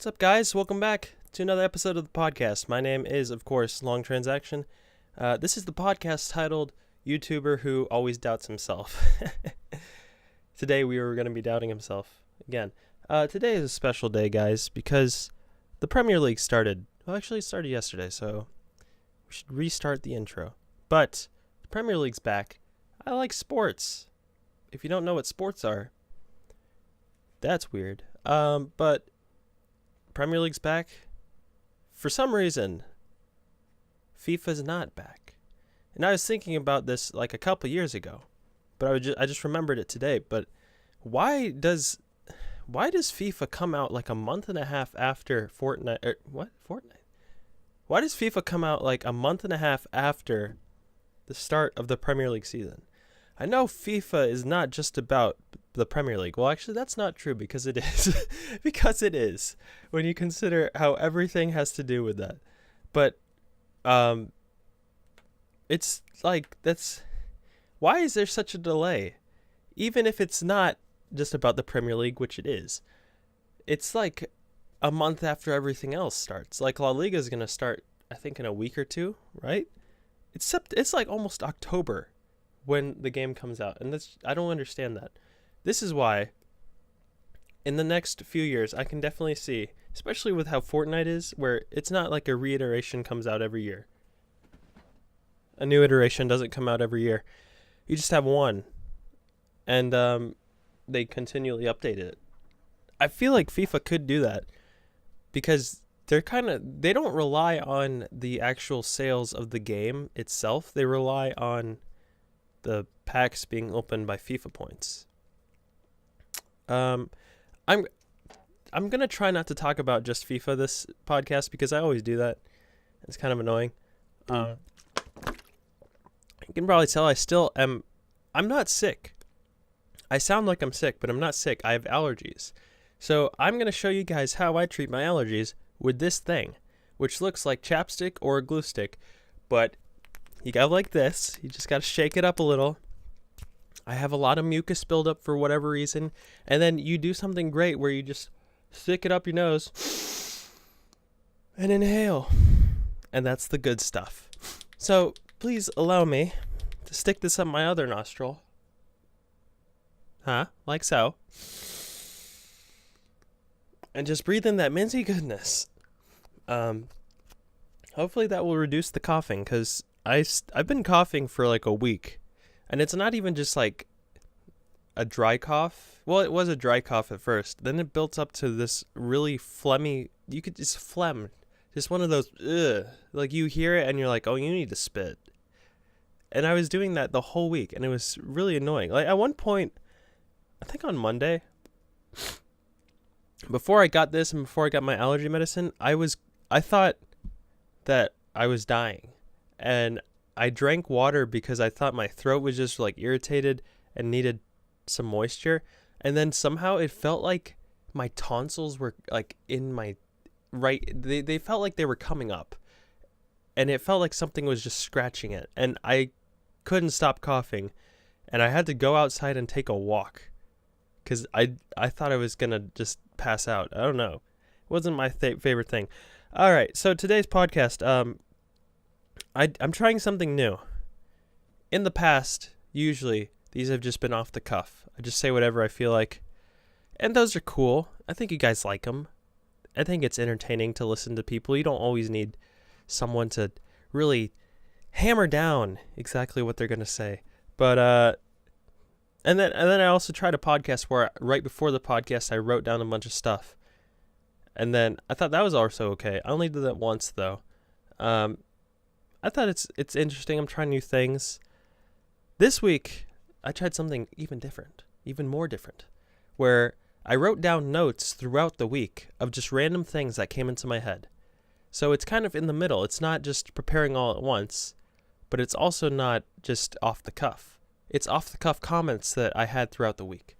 What's up, guys? Welcome back to another episode of the podcast. My name is, of course, Long Transaction. This is the podcast titled YouTuber Who Always Doubts Himself. Today we are going to be doubting himself again. Today is a special day, guys, because the Premier League started. Well, actually, it started yesterday, so we should restart the intro. But the Premier League's back. I like sports. If you don't know what sports are, that's weird. But Premier League's back. For some reason, FIFA's not back. And I was thinking about this like a couple years ago, but I just remembered it today. But why does FIFA come out like a month and a half after Fortnite? Fortnite? Why does FIFA come out like a month and a half after the start of the Premier League season? I know FIFA is not just about the Premier League. Well, actually, that's not true because it is. Because it is, when you consider how everything has to do with that. But it's like, why is there such a delay? Even if it's not just about the Premier League, which it is. It's like a month after everything else starts. Like La Liga is going to start, I think, in a week or two, right? It's like almost October when the game comes out, and I don't understand that. This is why in the next few years I can definitely see, especially with how Fortnite is, where it's not like a reiteration comes out every year. A new iteration doesn't come out every year. You just have one, and they continually update it. I feel like FIFA could do that because they don't rely on the actual sales of the game itself. They rely on the packs being opened by FIFA points. I'm gonna try not to talk about just FIFA this podcast because I always do that. It's kind of annoying. You can probably tell I'm not sick. I sound like I'm sick, but I'm not sick. I have allergies. So I'm gonna show you guys how I treat my allergies with this thing, which looks like chapstick or a glue stick, but you go like this. You just got to shake it up a little. I have a lot of mucus buildup for whatever reason. And then you do something great where you just stick it up your nose and inhale. And that's the good stuff. So please allow me to stick this up my other nostril. Like so. And just breathe in that minty goodness. Hopefully that will reduce the coughing, because I've been coughing for like a week, and it's not even just like a dry cough. Well, it was a dry cough at first. Then it built up to this really phlegmy, you could just phlegm, just one of those, like you hear it and you're like, oh, you need to spit. And I was doing that the whole week, and it was really annoying. Like at one point, I think on Monday, before I got this and before I got my allergy medicine, I thought that I was dying. And I drank water because I thought my throat was just like irritated and needed some moisture. And then somehow it felt like my tonsils were like in my right. They felt like they were coming up. And it felt like something was just scratching it. And I couldn't stop coughing. And I had to go outside and take a walk. Because I thought I was going to just pass out. I don't know. It wasn't my favorite thing. All right. So today's podcast, I'm trying something new. In the past, usually, these have just been off the cuff. I just say whatever I feel like. And those are cool. I think you guys like them. I think it's entertaining to listen to people. You don't always need someone to really hammer down exactly what they're going to say. But, and then I also tried a podcast where right before the podcast, I wrote down a bunch of stuff. And then I thought that was also okay. I only did that once, though. I thought it's interesting. I'm trying new things. This week, I tried something even different, even more different, where I wrote down notes throughout the week of just random things that came into my head. So it's kind of in the middle. It's not just preparing all at once, but it's also not just off the cuff. It's off the cuff comments that I had throughout the week.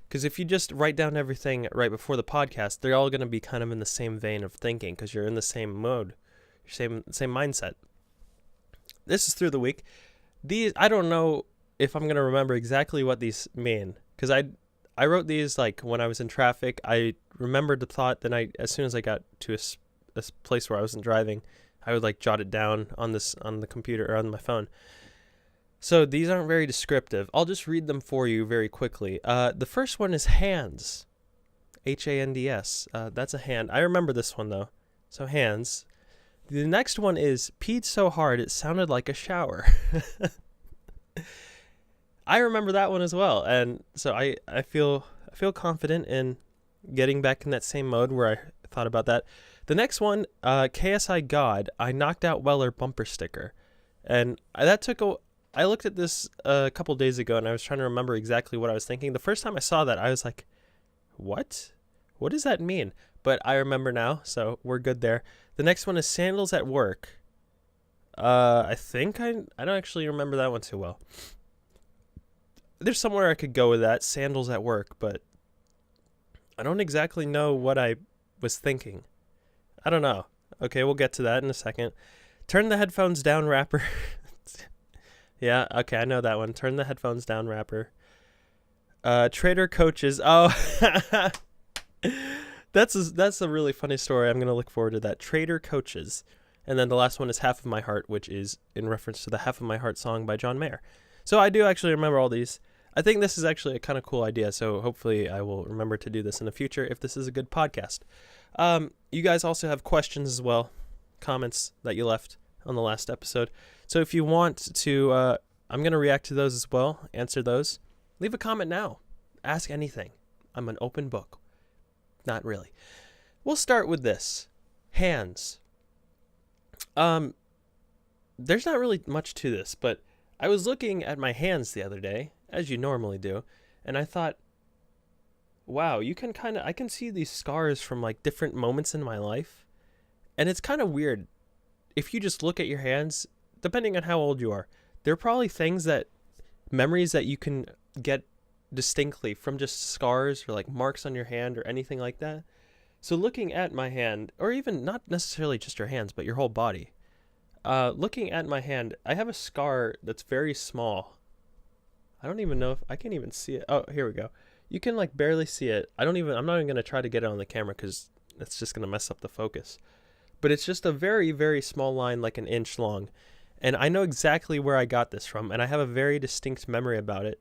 Because if you just write down everything right before the podcast, they're all going to be kind of in the same vein of thinking because you're in the same mode, same mindset. This is through the week. These, I don't know if I'm going to remember exactly what these mean, because I wrote these like when I was in traffic. I remembered the thought, then as soon as I got to a place where I wasn't driving, I would like jot it down on the computer or on my phone. So these aren't very descriptive. I'll just read them for you very quickly. The first one is hands. Hands. That's a hand. I remember this one though. So hands. The next one is peed so hard it sounded like a shower. I remember that one as well, and so I feel confident in getting back in that same mode where I thought about that. The next one, KSI God, I knocked out Weller bumper sticker, and I looked at this a couple days ago, and I was trying to remember exactly what I was thinking. The first time I saw that, I was like, "What? What does that mean?" But I remember now, so we're good there. The next one is sandals at work. I think I don't actually remember that one too well. There's somewhere I could go with that, sandals at work, but I don't exactly know what I was thinking. I don't know. Okay, we'll get to that in a second. Turn the headphones down rapper. Yeah, okay, I know that one. Turn the headphones down rapper. Trader coaches. Oh, that's a really funny story. I'm going to look forward to that. Trader coaches. And then the last one is Half of My Heart, which is in reference to the Half of My Heart song by John Mayer. So I do actually remember all these. I think this is actually a kind of cool idea, so hopefully I will remember to do this in the future if this is a good podcast. You guys also have questions as well, comments that you left on the last episode. So if you want to, I'm going to react to those as well, answer those. Leave a comment now. Ask anything. I'm an open book. Not really. We'll start with this. Hands. There's not really much to this, but I was looking at my hands the other day, as you normally do, and I thought, wow, I can see these scars from like different moments in my life, and it's kind of weird. If you just look at your hands, depending on how old you are, there are probably memories that you can get distinctly from just scars or like marks on your hand or anything like that. So looking at my hand, or even not necessarily just your hands, but your whole body, looking at my hand, I have a scar that's very small. I don't even know if I can even see it. Oh, here we go. You can like barely see it. I'm not even going to try to get it on the camera because it's just going to mess up the focus. But it's just a very, very small line, like an inch long. And I know exactly where I got this from, and I have a very distinct memory about it.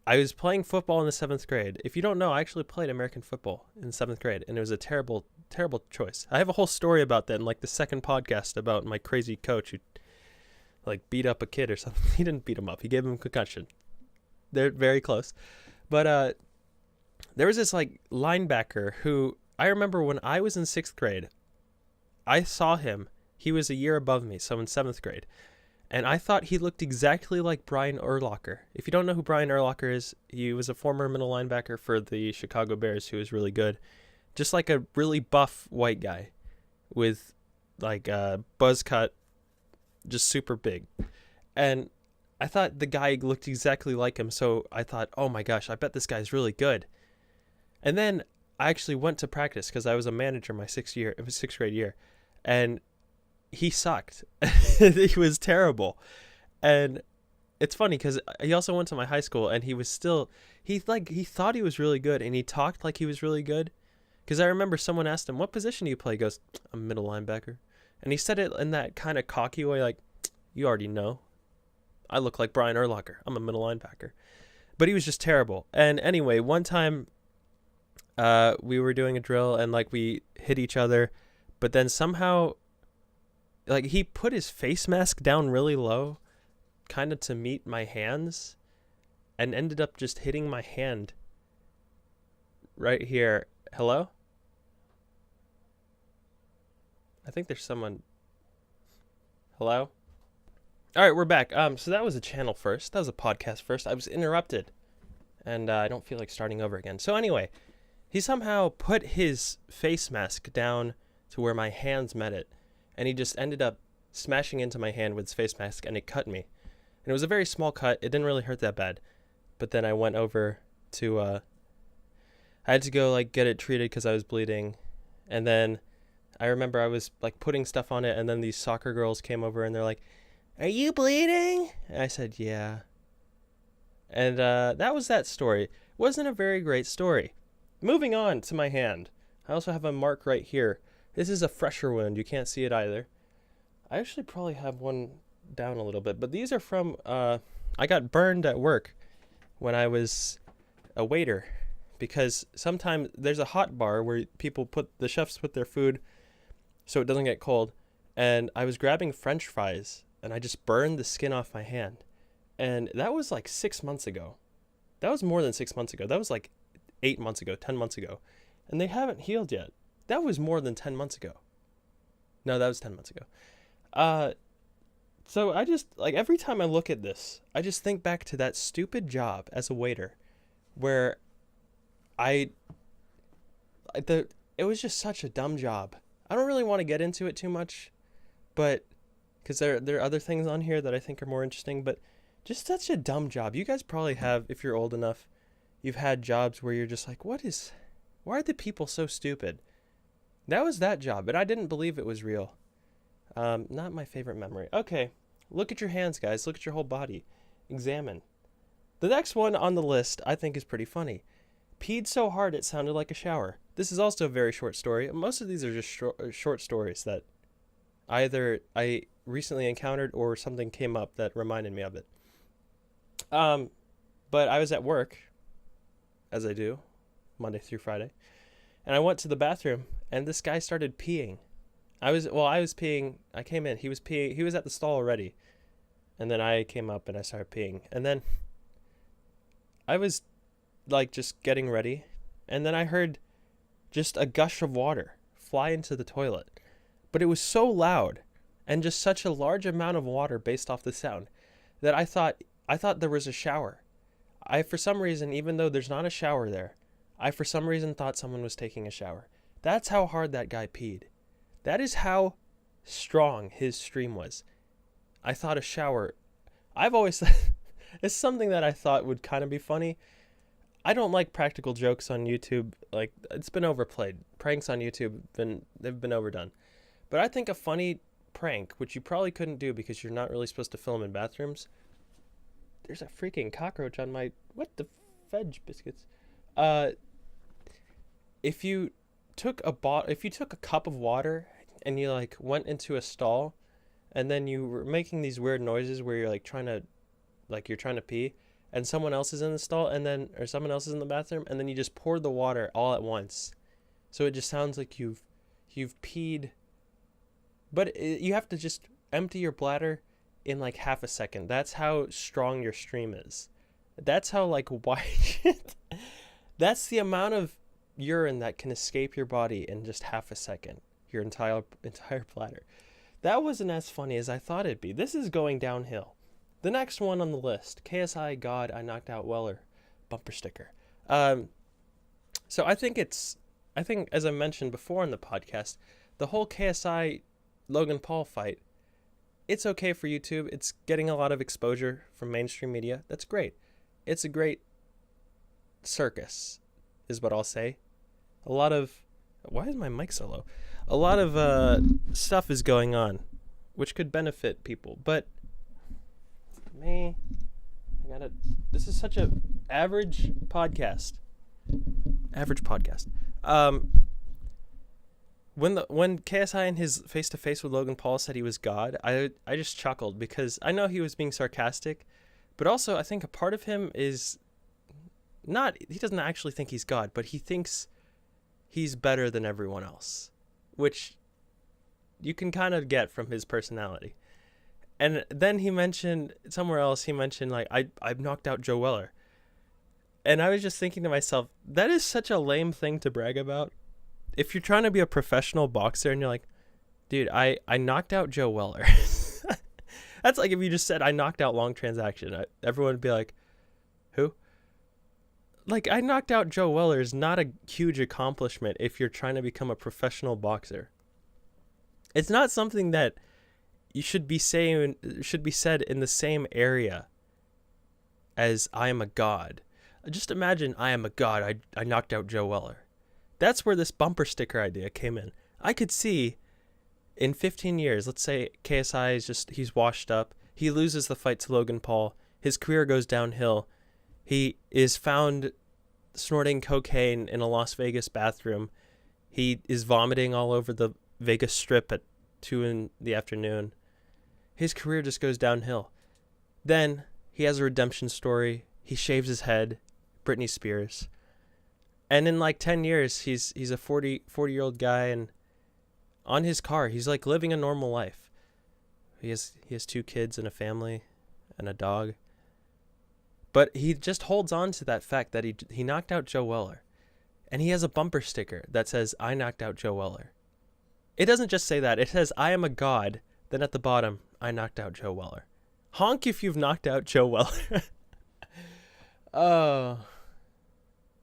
I was playing football in the 7th grade. If you don't know, I actually played American football in 7th grade, and it was a terrible, terrible choice. I have a whole story about that in like the second podcast about my crazy coach who like beat up a kid or something. He didn't beat him up. He gave him a concussion. They're very close. But there was this like linebacker who I remember when I was in 6th grade, I saw him. He was a year above me, so in 7th grade. And I thought he looked exactly like Brian Urlacher. If you don't know who Brian Urlacher is, he was a former middle linebacker for the Chicago Bears who was really good. Just like a really buff white guy with like a buzz cut, just super big. And I thought the guy looked exactly like him, so I thought, oh my gosh, I bet this guy's really good. And then I actually went to practice because I was a manager my 6th grade year. And he sucked. He was terrible. And it's funny because he also went to my high school, and he thought he was really good, and he talked like he was really good. Because I remember someone asked him, what position do you play? He goes, I'm middle linebacker. And he said it in that kind of cocky way, like, you already know. I look like Brian Urlacher. I'm a middle linebacker. But he was just terrible. And anyway, one time we were doing a drill, and like we hit each other, but then somehow like he put his face mask down really low, kind of to meet my hands, and ended up just hitting my hand right here. Hello? I think there's someone. Hello? All right, we're back. So that was a channel first. That was a podcast first. I was interrupted, and I don't feel like starting over again. So anyway, he somehow put his face mask down to where my hands met it, and he just ended up smashing into my hand with his face mask, and it cut me. And it was a very small cut. It didn't really hurt that bad. But then I went over to, I had to go like get it treated because I was bleeding. And then I remember I was like putting stuff on it, and then these soccer girls came over and they're like, are you bleeding? And I said, yeah. And that was that story. wasn't a very great story. Moving on to my hand. I also have a mark right here. This is a fresher wound. You can't see it either. I actually probably have one down a little bit, but these are from, I got burned at work when I was a waiter, because sometimes there's a hot bar where the chefs put their food so it doesn't get cold, and I was grabbing French fries and I just burned the skin off my hand. And that was like 6 months ago. That was more than 6 months ago. That was like 8 months ago, 10 months ago. And they haven't healed yet. That was more than 10 months ago. No, that was 10 months ago. So I just, like, every time I look at this, I just think back to that stupid job as a waiter where it was just such a dumb job. I don't really want to get into it too much, but because there are other things on here that I think are more interesting, but just such a dumb job. You guys probably have, if you're old enough, you've had jobs where you're just like, why are the people so stupid? That was that job, but I didn't believe it was real. Not my favorite memory. Okay, look at your hands, guys. Look at your whole body. Examine. The next one on the list I think is pretty funny. Peed so hard it sounded like a shower. This is also a very short story. Most of these are just short stories that either I recently encountered or something came up that reminded me of it. But I was at work, as I do, Monday through Friday, and I went to the bathroom, and this guy started peeing. I was peeing. I came in. He was peeing. He was at the stall already, and then I came up and I started peeing, and then I was like just getting ready, and then I heard just a gush of water fly into the toilet, but it was so loud and just such a large amount of water based off the sound that I thought there was a shower. I, for some reason, even though there's not a shower there, I for some reason thought someone was taking a shower. That's how hard that guy peed. That is how strong his stream was. I thought a shower. I've always it's something that I thought would kind of be funny. I don't like practical jokes on YouTube. Like, it's been overplayed. Pranks on YouTube they've been overdone. But I think a funny prank, which you probably couldn't do because you're not really supposed to film in bathrooms. There's a freaking cockroach on my, what the fudge biscuits? If you took a cup of water and you like went into a stall, and then you were making these weird noises where you're like trying to pee, and someone else is in the stall, or someone else is in the bathroom, and then you just poured the water all at once, so it just sounds like you've peed, but you have to just empty your bladder in like half a second. That's how strong your stream is. That's how like wide. That's the amount of urine that can escape your body in just half a second. Your entire bladder. That wasn't as funny as I thought it'd be. This is going downhill. The next one on the list, KSI God, I knocked out Weller, bumper sticker. So I think as I mentioned before in the podcast, the whole KSI Logan Paul fight, it's okay for YouTube. It's getting a lot of exposure from mainstream media. That's great. It's a great circus, is what I'll say. Why is my mic so low? A lot of stuff is going on, which could benefit people. But this is such a average podcast. When KSI in his face-to-face with Logan Paul said he was God, I just chuckled because I know he was being sarcastic, but also I think a part of him is he doesn't actually think he's God, but he thinks he's better than everyone else, which you can kind of get from his personality. And then he mentioned like, I've knocked out Joe Weller. And I was just thinking to myself, that is such a lame thing to brag about. If you're trying to be a professional boxer and you're like, dude, I knocked out Joe Weller. That's like if you just said, I knocked out Long Transaction. Everyone would be like, who? Like, I knocked out Joe Weller is not a huge accomplishment if you're trying to become a professional boxer. It's not something that you should be said in the same area as I am a god. Just imagine I am a god. I knocked out Joe Weller. That's where this bumper sticker idea came in. I could see in 15 years, let's say KSI he's washed up. He loses the fight to Logan Paul. His career goes downhill. He is found snorting cocaine in a Las Vegas bathroom. He is vomiting all over the Vegas Strip at 2 in the afternoon. His career just goes downhill. Then he has a redemption story. He shaves his head, Britney Spears. And in like 10 years, he's a 40-year-old guy, and on his car, he's like living a normal life. He has 2 kids and a family and a dog. But he just holds on to that fact that he knocked out Joe Weller. And he has a bumper sticker that says, "I knocked out Joe Weller." It doesn't just say that. It says, "I am a god." Then at the bottom, "I knocked out Joe Weller." Honk if you've knocked out Joe Weller. Oh,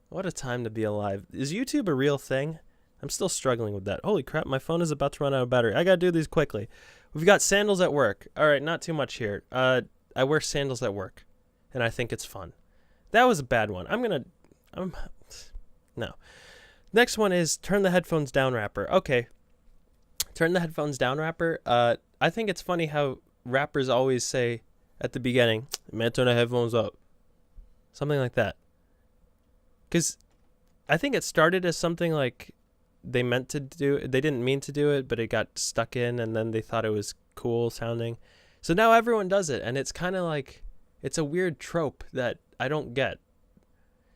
what a time to be alive. Is YouTube a real thing? I'm still struggling with that. Holy crap, my phone is about to run out of battery. I gotta do these quickly. We've got sandals at work. All right, not too much here. I wear sandals at work, and I think it's fun. That was a bad one. No. Next one is turn the headphones down rapper. Okay. Turn the headphones down rapper. I think it's funny how rappers always say at the beginning, "Man, turn the headphones up." Something like that. Because I think it started as something like they didn't mean to do it, but it got stuck in, and then they thought it was cool sounding. So now everyone does it, and it's kind of like, it's a weird trope that I don't get.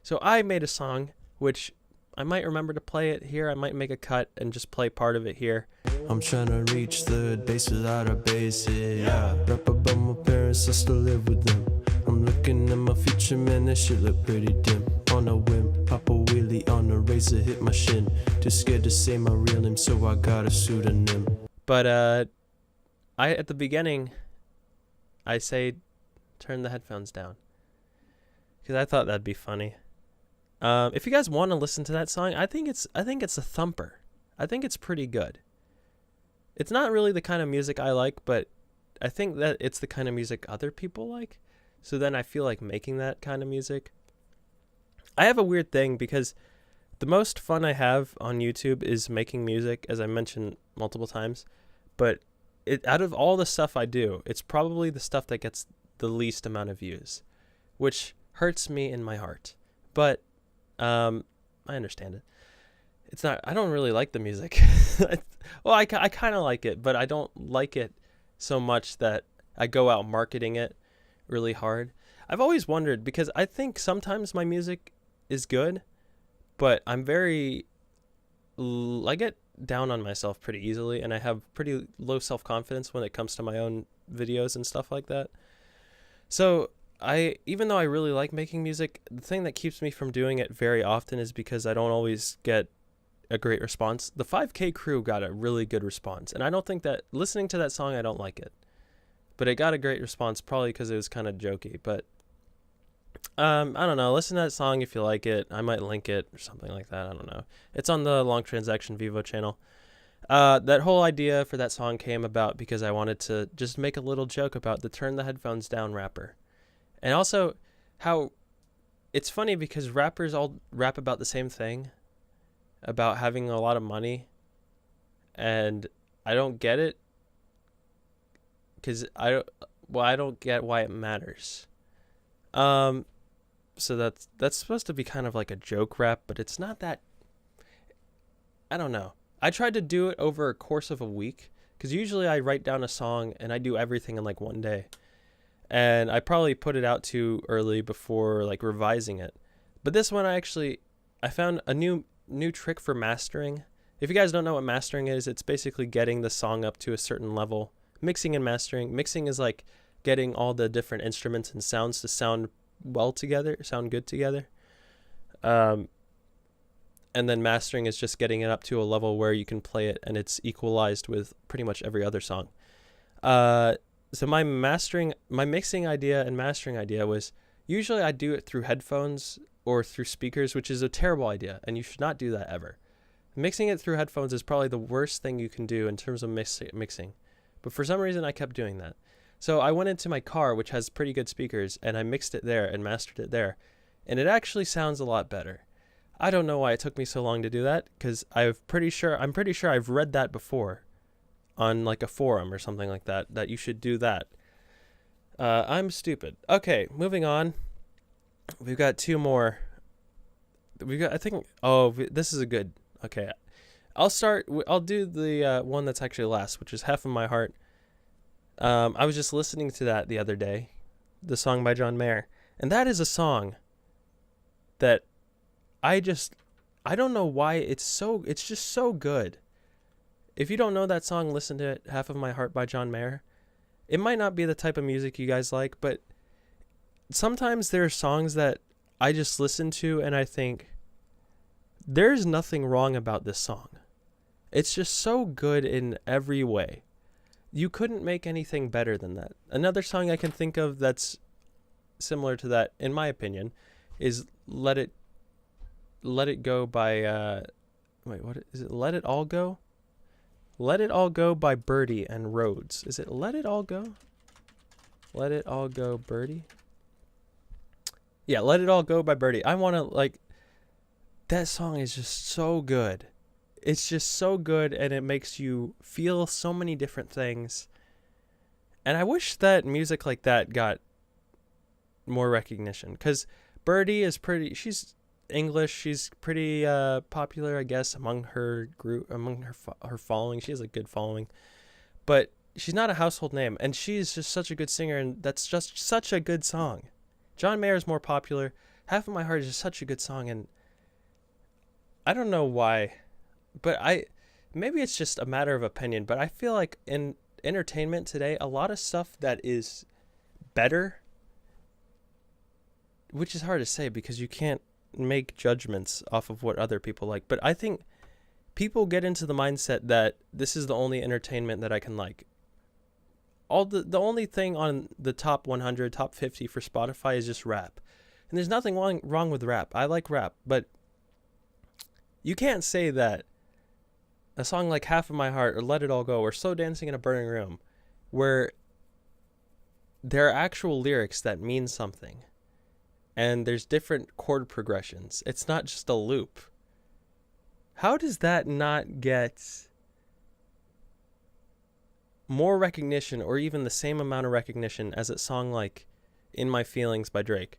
So I made a song, which I might remember to play it here. I might make a cut and just play part of it here. I'm trying to reach third base without a base, yeah. Rap about my parents, I still live with them. I'm looking at my future, man, that shit look pretty dim. On a whim, pop a wheelie on a razor, hit my shin. Too scared to say my real name, so I got a pseudonym. But at the beginning, I say, turn the headphones down, because I thought that'd be funny. If you guys want to listen to that song, I think it's a thumper. I think it's pretty good. It's not really the kind of music I like, but I think that it's the kind of music other people like. So then I feel like making that kind of music. I have a weird thing because the most fun I have on YouTube is making music, as I mentioned multiple times. But out of all the stuff I do, it's probably the stuff that gets the least amount of views, which hurts me in my heart. But I understand it. It's not, I don't really like the music. Well, I kind of like it, but I don't like it so much that I go out marketing it really hard. I've always wondered, because I think sometimes my music is good, but I get down on myself pretty easily, and I have pretty low self-confidence when it comes to my own videos and stuff like that. So even though I really like making music, the thing that keeps me from doing it very often is because I don't always get a great response. The 5K crew got a really good response, and I don't think that, listening to that song, I don't like it. But it got a great response, probably because it was kind of jokey. But I don't know. Listen to that song if you like it. I might link it or something like that. I don't know. It's on the Long Transaction Vivo channel. That whole idea for that song came about because I wanted to just make a little joke about the turn the headphones down rapper. And also how it's funny because rappers all rap about the same thing, about having a lot of money. And I don't get it. Because I don't get why it matters. So that's supposed to be kind of like a joke rap, but it's not that. I don't know. I tried to do it over a course of a week, because usually I write down a song and I do everything in like one day. And I probably put it out too early before like revising it. But this one I found a new trick for mastering. If you guys don't know what mastering is, it's basically getting the song up to a certain level. Mixing and mastering. Mixing is like getting all the different instruments and sounds to sound well together, sound good together. And then mastering is just getting it up to a level where you can play it and it's equalized with pretty much every other song. So my mixing idea and mastering idea was, usually I do it through headphones or through speakers, which is a terrible idea, and you should not do that ever. Mixing it through headphones is probably the worst thing you can do in terms of mixing. But for some reason, I kept doing that. So I went into my car, which has pretty good speakers, and I mixed it there and mastered it there. And it actually sounds a lot better. I don't know why it took me so long to do that, because I'm pretty sure I've read that before on like a forum or something like that you should do that. I'm stupid. Okay, moving on. We've got 2 more. we got. I think. Oh, this is a good. Okay, I'll start. I'll do the one that's actually last, which is "Half of My Heart." I was just listening to that the other day, the song by John Mayer, and that is a song that I just I don't know why it's just so good. If you don't know that song, listen to it. "Half of My Heart" by John Mayer. It might not be the type of music you guys like, but sometimes there are songs that I just listen to and I think there's nothing wrong about this song. It's just so good in every way. You couldn't make anything better than that. Another song I can think of that's similar to that, in my opinion, is Let It Go by wait, what is it? Let It All Go? Let It All Go by Birdie and Rhodes. Is it Let It All Go? Let It All Go, Birdie? Yeah, Let It All Go by Birdie. I want to, that song is just so good. It's just so good, and it makes you feel so many different things. And I wish that music like that got more recognition, because Birdie is she's English, she's pretty popular, I guess, among her group, among her following. She has a good following, but she's not a household name, and she's just such a good singer, and that's just such a good song. John Mayer is more popular. "Half of My Heart" is just such a good song, and I don't know why, but maybe it's just a matter of opinion, but I feel like in entertainment today, a lot of stuff that is better, which is hard to say because you can't make judgments off of what other people like, but I think people get into the mindset that this is the only entertainment that I can like. The only thing on the top 100, top 50 for Spotify is just rap. And there's nothing wrong with rap. I like rap, but you can't say that a song like "Half of My Heart" or "Let It All Go" or "Slow Dancing in a Burning Room," where there are actual lyrics that mean something, and there's different chord progressions. It's not just a loop. How does that not get more recognition, or even the same amount of recognition as a song like "In My Feelings" by Drake?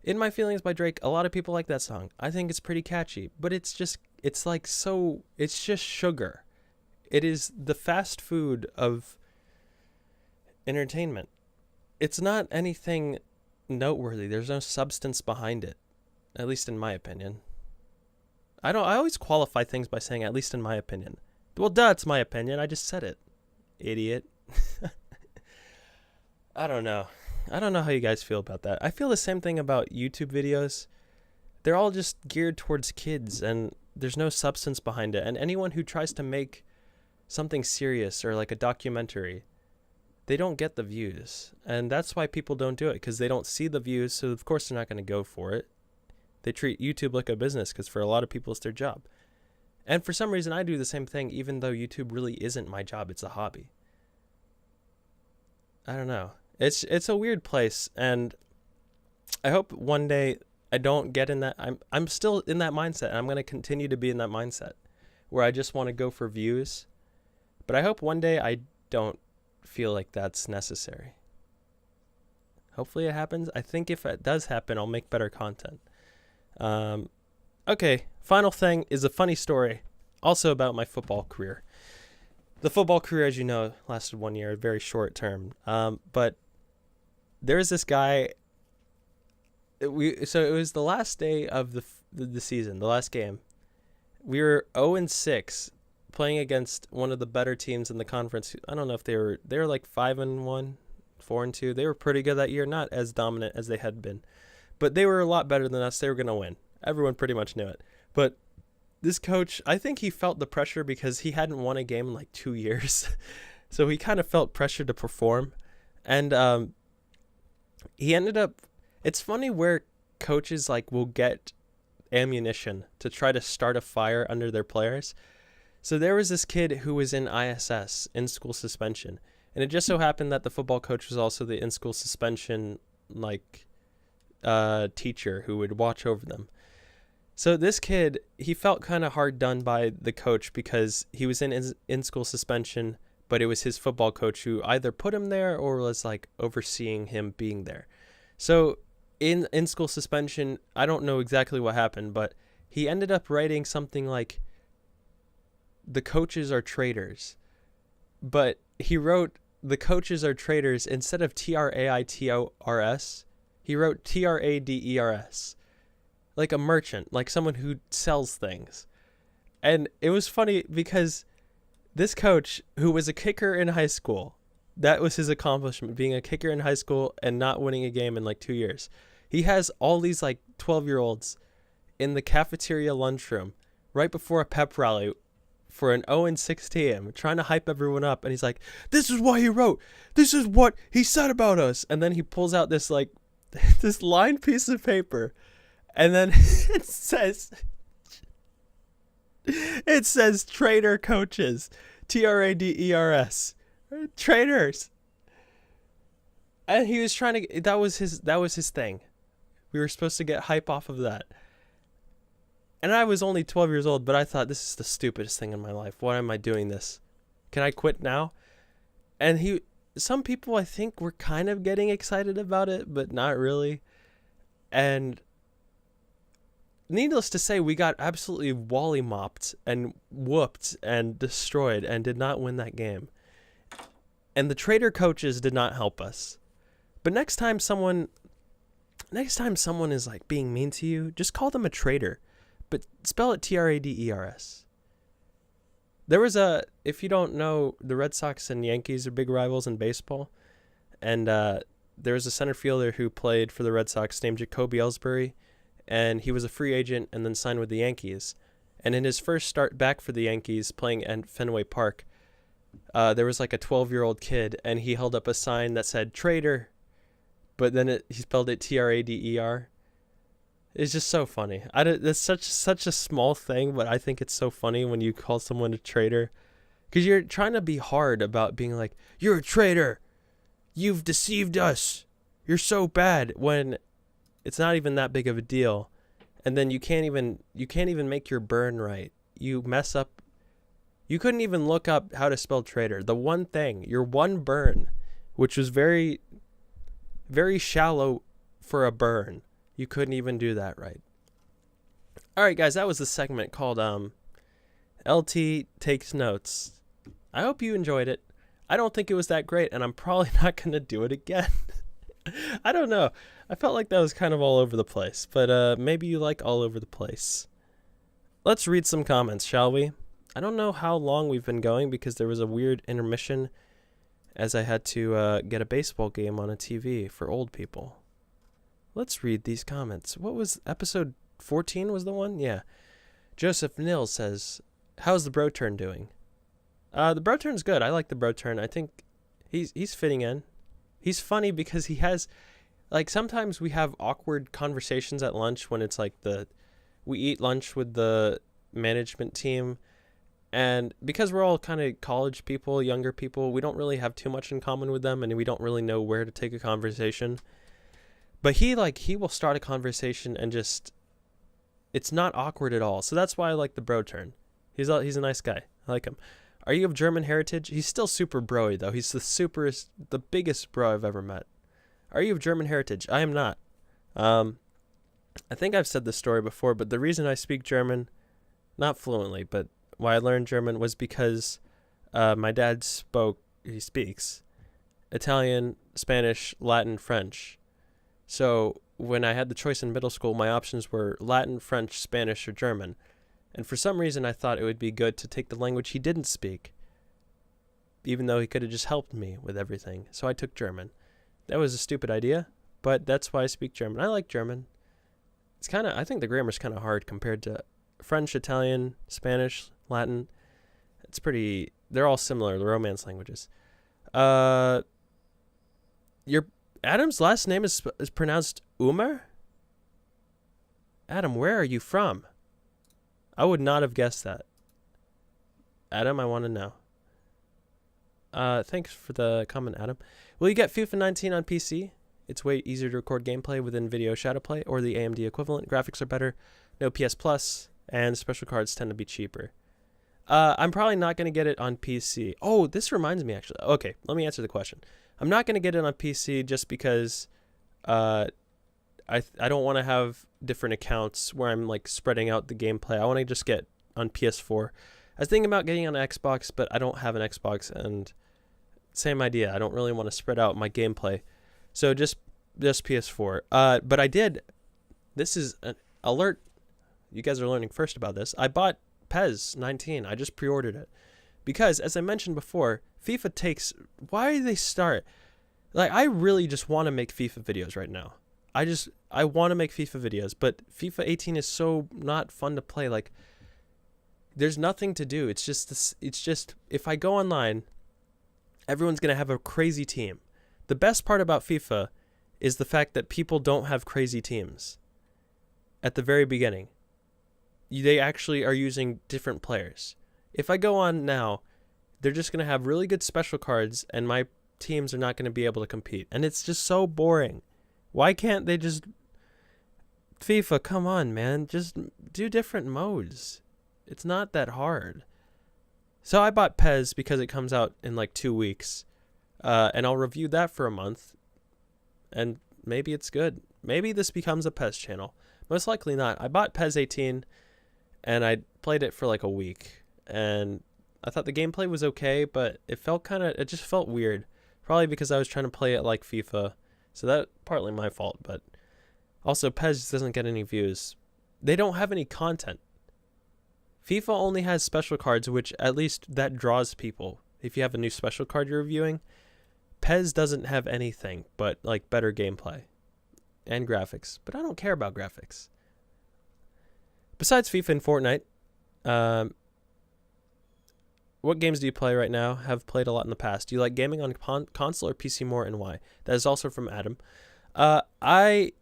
"In My Feelings" by Drake, a lot of people like that song. I think it's pretty catchy, but it's just sugar. It is the fast food of entertainment. It's not anything noteworthy. There's no substance behind it, at least in my opinion. I always qualify things by saying "at least in my opinion." Well, duh, it's my opinion. I just said it. Idiot. I don't know how you guys feel about that. I feel the same thing about YouTube videos. They're all just geared towards kids, and there's no substance behind it. And anyone who tries to make something serious or like a documentary, they don't get the views. And that's why people don't do it, because they don't see the views, so of course they're not going to go for it. They treat YouTube like a business, because for a lot of people it's their job. And for some reason I do the same thing, even though YouTube really isn't my job, it's a hobby. I don't know. It's a weird place, and I hope one day I don't get in that. I'm still in that mindset, and I'm going to continue to be in that mindset where I just want to go for views. But I hope one day I don't feel like that's necessary. Hopefully it happens. I think if it does happen, I'll make better content. Okay, final thing is a funny story, also about my football career. The football career, as you know, lasted 1 year, very short term. But there was this guy. So it was the last day of the season, the last game. We were 0-6, playing against one of the better teams in the conference. I don't know if they were like 5-1, 4-2. They were pretty good that year, not as dominant as they had been, but they were a lot better than us. They were going to win. Everyone pretty much knew it. But this coach, I think he felt the pressure because he hadn't won a game in like 2 years. So he kind of felt pressure to perform. And he ended up, it's funny where coaches will get ammunition to try to start a fire under their players. So there was this kid who was in ISS, in-school suspension. And it just so happened that the football coach was also the in-school suspension teacher who would watch over them. So this kid, he felt kind of hard done by the coach because he was in school suspension, but it was his football coach who either put him there or was overseeing him being there. So in school suspension. I don't know exactly what happened, but he ended up writing something like the coaches are traitors. But he wrote the coaches are traitors instead of traitors. He wrote traders, like a merchant, like someone who sells things. And it was funny because this coach, who was a kicker in high school, that was his accomplishment, being a kicker in high school and not winning a game in like 2 years. He has all these like 12-year-olds in the cafeteria lunchroom right before a pep rally for an 0-6 team, trying to hype everyone up. And he's like, this is what he wrote. This is what he said about us. And then he pulls out this like this lined piece of paper. And then it says traitor coaches. TRADERS. Traitors. And he was trying to, that was his thing. We were supposed to get hype off of that. And I was only 12 years old, but I thought, this is the stupidest thing in my life. Why am I doing this? Can I quit now? And some people I think were kind of getting excited about it, but not really. And needless to say, we got absolutely wally-mopped and whooped and destroyed and did not win that game. And the traitor coaches did not help us. But next time someone is like being mean to you, just call them a traitor. But spell it TRADERS. There was if you don't know, the Red Sox and Yankees are big rivals in baseball. And there was a center fielder who played for the Red Sox named Jacoby Ellsbury. And he was a free agent and then signed with the Yankees. And in his first start back for the Yankees, playing at Fenway Park, there was like a 12-year-old kid, and he held up a sign that said traitor, but then he spelled it TRADER. It's just so funny. That's such a small thing, but I think it's so funny when you call someone a traitor, because you're trying to be hard about being like, you're a traitor, you've deceived us, you're so bad, when it's not even that big of a deal. And then you can't even make your burn right. You mess up. You couldn't even look up how to spell traitor. The one thing, your one burn, which was very, very shallow for a burn, you couldn't even do that right. All right, guys, that was the segment called LT Takes Notes. I hope you enjoyed it. I don't think it was that great, and I'm probably not going to do it again. I don't know. I felt like that was kind of all over the place, but maybe you like all over the place. Let's read some comments, shall we? I don't know how long we've been going because there was a weird intermission as I had to get a baseball game on a TV for old people. Let's read these comments. What was episode 14 was the one? Yeah. Joseph Nils says, how's the bro turn doing? The bro turn's good. I like the bro turn. I think he's fitting in. He's funny because he has, like, sometimes we have awkward conversations at lunch when it's like we eat lunch with the management team, and because we're all kind of college people, younger people, we don't really have too much in common with them, and we don't really know where to take a conversation. But he will start a conversation and just, it's not awkward at all. So that's why I like the bro turn. He's a nice guy. I like him. Are you of German heritage? He's still super broy though. He's the biggest bro I've ever met. Are you of German heritage? I am not. I think I've said this story before, but the reason I speak German, not fluently, but why I learned German was because my dad speaks Italian, Spanish, Latin, French. So when I had the choice in middle school, my options were Latin, French, Spanish, or German. And for some reason, I thought it would be good to take the language he didn't speak, even though he could have just helped me with everything. So I took German. That was a stupid idea, but that's why I speak German. I like German. I think the grammar's kind of hard compared to French, Italian, Spanish, Latin. They're all similar, the Romance languages. Adam's last name is pronounced Umer? Adam, where are you from? I would not have guessed that. Adam, I want to know. Thanks for the comment, Adam. Will you get FIFA 19 on PC? It's way easier to record gameplay within Video Shadowplay or the AMD equivalent. Graphics are better, no PS Plus, and special cards tend to be cheaper. I'm probably not going to get it on PC. Oh, this reminds me, actually. Okay, let me answer the question. I'm not going to get it on PC just because I don't want to have different accounts where I'm like spreading out the gameplay. I want to just get on PS4. I was thinking about getting on Xbox, but I don't have an Xbox, and same idea. I don't really want to spread out my gameplay, so just PS4. But I did. This is an alert. You guys are learning first about this. I bought PES 19. I just pre-ordered it because, as I mentioned before, FIFA takes. Why do they start? Like, I really just want to make FIFA videos right now. I want to make FIFA videos, but FIFA 18 is so not fun to play. Like, there's nothing to do. It's just if I go online, everyone's going to have a crazy team. The best part about FIFA is the fact that people don't have crazy teams at the very beginning. They actually are using different players. If I go on now, they're just going to have really good special cards, and my teams are not going to be able to compete. And it's just so boring. Why can't they just... FIFA, come on, man. Just do different modes. It's not that hard. So I bought PES because it comes out in like 2 weeks. And I'll review that for a month. And maybe it's good. Maybe this becomes a PES channel. Most likely not. I bought PES 18 and I played it for like a week. And I thought the gameplay was okay, but it just felt weird. Probably because I was trying to play it like FIFA. So that's partly my fault, but also PES doesn't get any views. They don't have any content. FIFA only has special cards, which at least that draws people. If you have a new special card you're reviewing, PES doesn't have anything but like better gameplay and graphics. But I don't care about graphics. Besides FIFA and Fortnite, what games do you play right now? Have played a lot in the past. Do you like gaming on console or PC more, and why? That is also from Adam. Actually,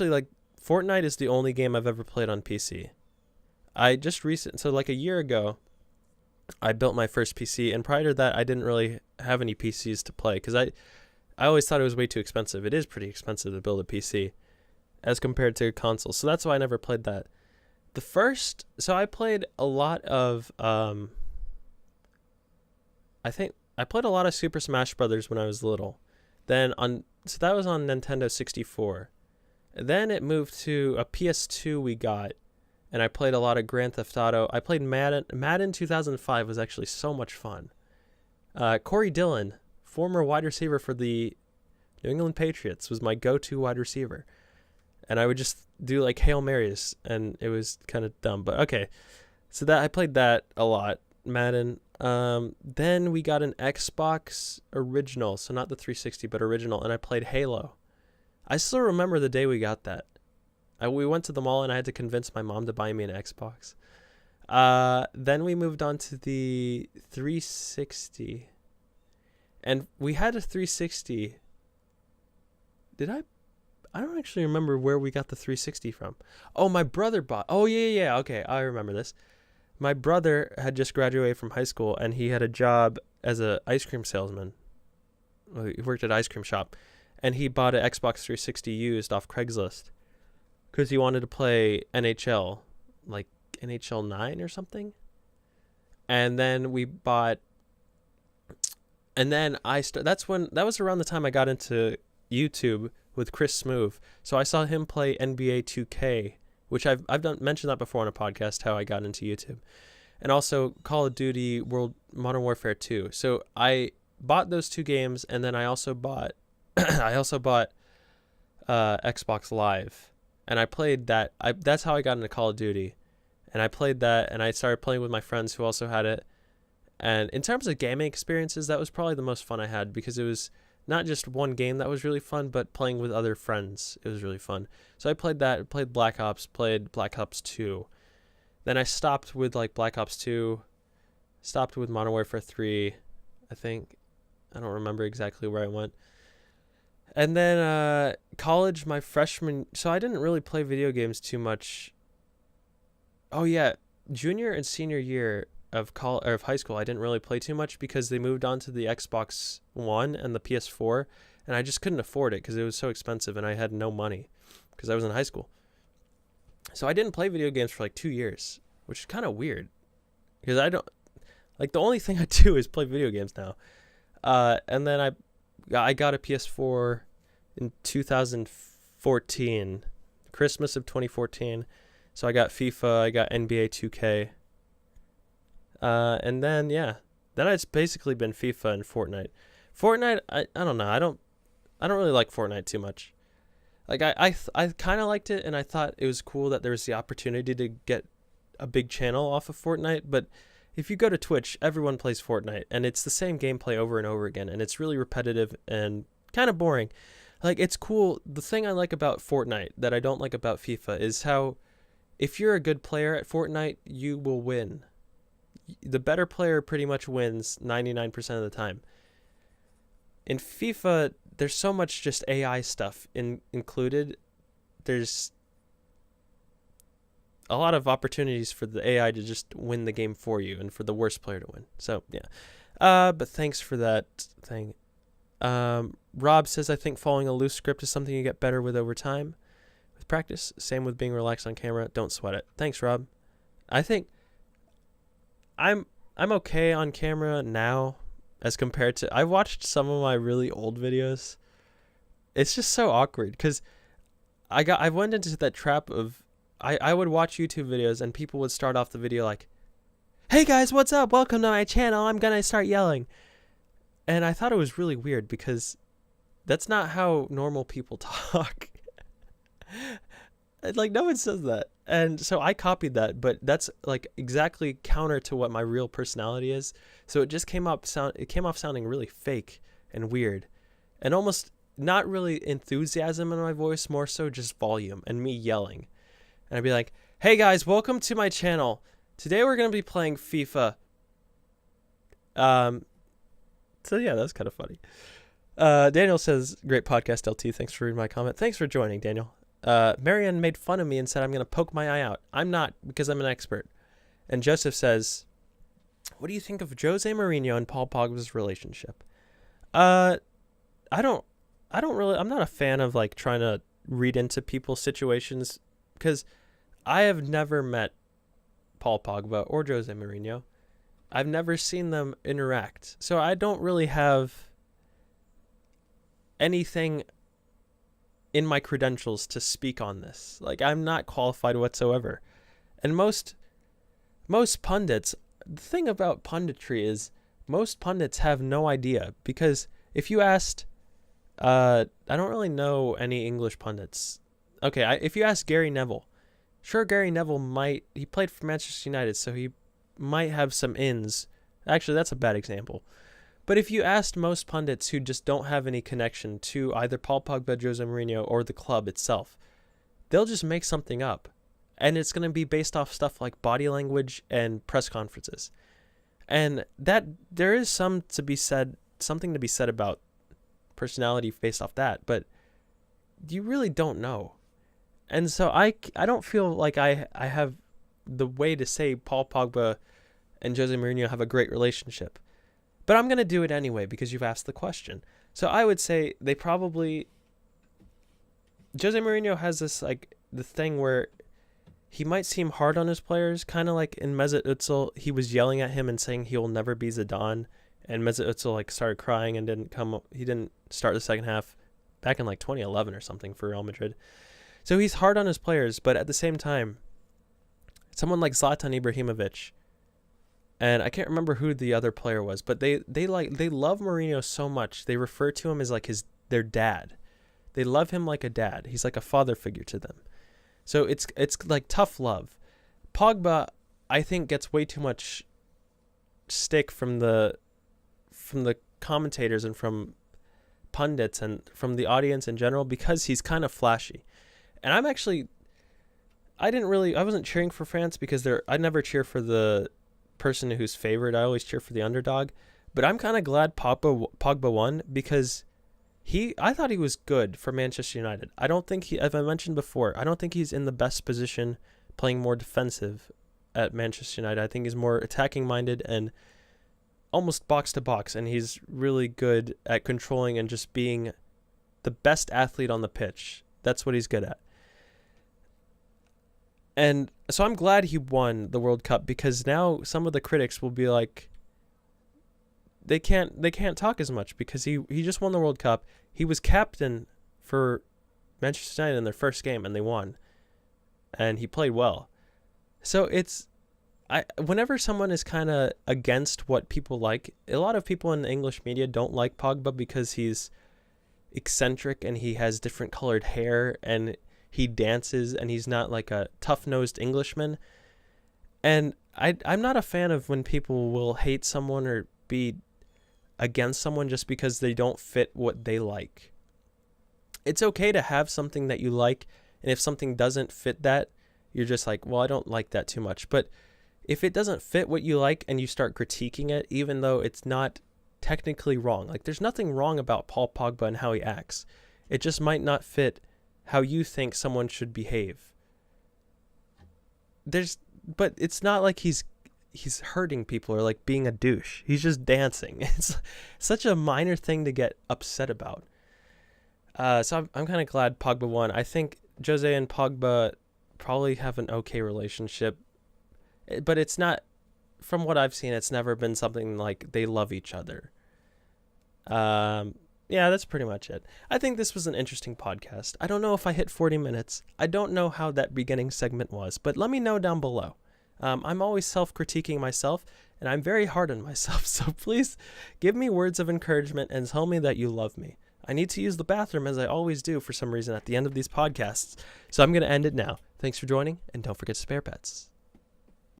like, Fortnite is the only game I've ever played on PC. So like a year ago, I built my first PC, and prior to that, I didn't really have any PCs to play, because I always thought it was way too expensive. It is pretty expensive to build a PC as compared to a console, so that's why I never played that. So I played a lot of, I think I played a lot of Super Smash Brothers when I was little. So that was on Nintendo 64. Then it moved to a PS2 we got, and I played a lot of Grand Theft Auto. I played Madden. Madden 2005 was actually so much fun. Corey Dillon, former wide receiver for the New England Patriots, was my go-to wide receiver. And I would just do like Hail Marys, and it was kind of dumb, but okay. So I played that a lot, Madden. Then we got an Xbox original, so not the 360, but original, and I played Halo. I still remember the day we got that. We went to the mall, and I had to convince my mom to buy me an Xbox. Then we moved on to the 360, and we had a 360. I don't actually remember where we got the 360 from. Oh, my brother bought. Oh, yeah. Okay, I remember this. My brother had just graduated from high school, and he had a job as an ice cream salesman. He worked at an ice cream shop, and he bought an Xbox 360 used off Craigslist because he wanted to play NHL, like NHL 9 or something. And then we bought. And then that was around the time I got into YouTube with Chris Smoove. So I saw him play NBA 2K, which I've mentioned that before on a podcast, how I got into YouTube. And also Call of Duty Modern Warfare 2. So I bought those two games, and then I also bought Xbox Live. And I played that. That's how I got into Call of Duty. And I played that, and I started playing with my friends who also had it. And in terms of gaming experiences, that was probably the most fun I had, because it was not just one game that was really fun, but playing with other friends. It was really fun. So I played that, played Black Ops 2. Then I stopped with like Black Ops 2, stopped with Modern Warfare 3, I think. I don't remember exactly where I went. And then college, my freshman, so I didn't really play video games too much. Oh yeah, junior and senior year of high school, I didn't really play too much because they moved on to the Xbox One and the PS4, and I just couldn't afford it because it was so expensive, and I had no money because I was in high school. So I didn't play video games for like 2 years, which is kind of weird because I don't like, the only thing I do is play video games now. And then I got a PS4 in 2014, Christmas of 2014. So I got FIFA, I got NBA 2K. And then, yeah. Then it's basically been FIFA and Fortnite. Fortnite, I don't know. I don't really like Fortnite too much. Like I kind of liked it, and I thought it was cool that there was the opportunity to get a big channel off of Fortnite. But if you go to Twitch, everyone plays Fortnite, and it's the same gameplay over and over again, and it's really repetitive and kind of boring. Like, it's cool. The thing I like about Fortnite that I don't like about FIFA is how if you're a good player at Fortnite, you will win. The better player pretty much wins 99% of the time. In FIFA, there's so much just AI stuff included. There's a lot of opportunities for the AI to just win the game for you and for the worst player to win. So, yeah. But thanks for that thing. Rob says, I think following a loose script is something you get better with over time. With practice. Same with being relaxed on camera. Don't sweat it. Thanks, Rob. I think I'm okay on camera now as compared to... I watched some of my really old videos. It's just so awkward because I went into that trap of... I would watch YouTube videos and people would start off the video like, hey guys, what's up? Welcome to my channel. I'm going to start yelling. And I thought it was really weird because that's not how normal people talk. Like, no one says that. And so I copied that, but that's like exactly counter to what my real personality is. So it just came off sounding really fake and weird and almost not really enthusiasm in my voice, more so just volume and me yelling. And I'd be like, hey guys, welcome to my channel. Today we're going to be playing FIFA. So yeah, that's kind of funny. Daniel says, great podcast, LT. Thanks for reading my comment. Thanks for joining, Daniel. Marianne made fun of me and said I'm going to poke my eye out. I'm not, because I'm an expert. And Joseph says, what do you think of Jose Mourinho and Paul Pogba's relationship? I'm not a fan of like trying to read into people's situations because I have never met Paul Pogba or Jose Mourinho. I've never seen them interact. So I don't really have anything in my credentials to speak on this. Like, I'm not qualified whatsoever. And most pundits, the thing about punditry is most pundits have no idea, because if you asked, I don't really know any English pundits. Okay, if you ask Gary Neville, sure, Gary Neville he played for Manchester United, so he might have some ins. Actually, that's a bad example. But if you asked most pundits who just don't have any connection to either Paul Pogba, Jose Mourinho, or the club itself, they'll just make something up. And it's going to be based off stuff like body language and press conferences. And that there is something to be said about personality based off that, but you really don't know. And so I don't feel like I have the way to say Paul Pogba and Jose Mourinho have a great relationship. But I'm going to do it anyway because you've asked the question. So I would say Jose Mourinho has this, like, the thing where he might seem hard on his players, kind of like in Mesut Özil. He was yelling at him and saying he will never be Zidane, and Mesut Özil like started crying and he didn't start the second half back in like 2011 or something for Real Madrid. So he's hard on his players, but at the same time, someone like Zlatan Ibrahimovic, and I can't remember who the other player was, but they love Mourinho so much. They refer to him as like their dad. They love him like a dad. He's like a father figure to them. So it's like tough love. Pogba, I think, gets way too much stick from the commentators and from pundits and from the audience in general because he's kind of flashy. And I wasn't cheering for France because I never cheer for the person who's favored. I always cheer for the underdog. But I'm kind of glad Pogba won because I thought he was good for Manchester United. I don't think as I mentioned before, I don't think he's in the best position playing more defensive at Manchester United. I think he's more attacking minded and almost box to box, and he's really good at controlling and just being the best athlete on the pitch. That's what he's good at. And so I'm glad he won the World Cup because now some of the critics will be like, they can't talk as much because he just won the World Cup. He was captain for Manchester United in their first game, and they won. And he played well. So whenever someone is kind of against what people like, a lot of people in the English media don't like Pogba because he's eccentric and he has different colored hair and he dances and he's not like a tough-nosed Englishman. And I'm not a fan of when people will hate someone or be against someone just because they don't fit what they like. It's okay to have something that you like, and if something doesn't fit that, you're just like, well, I don't like that too much. But if it doesn't fit what you like and you start critiquing it, even though it's not technically wrong, like there's nothing wrong about Paul Pogba and how he acts. It just might not fit how you think someone should behave. But it's not like he's hurting people or like being a douche. He's just dancing. It's such a minor thing to get upset about. So I'm kind of glad Pogba won. I think Jose and Pogba probably have an okay relationship, but it's not, from what I've seen, it's never been something like they love each other. Yeah, that's pretty much it. I think this was an interesting podcast. I don't know if I hit 40 minutes. I don't know how that beginning segment was, but let me know down below. I'm always self-critiquing myself, and I'm very hard on myself, so please give me words of encouragement and tell me that you love me. I need to use the bathroom, as I always do for some reason at the end of these podcasts, so I'm going to end it now. Thanks for joining, and don't forget to spare pets.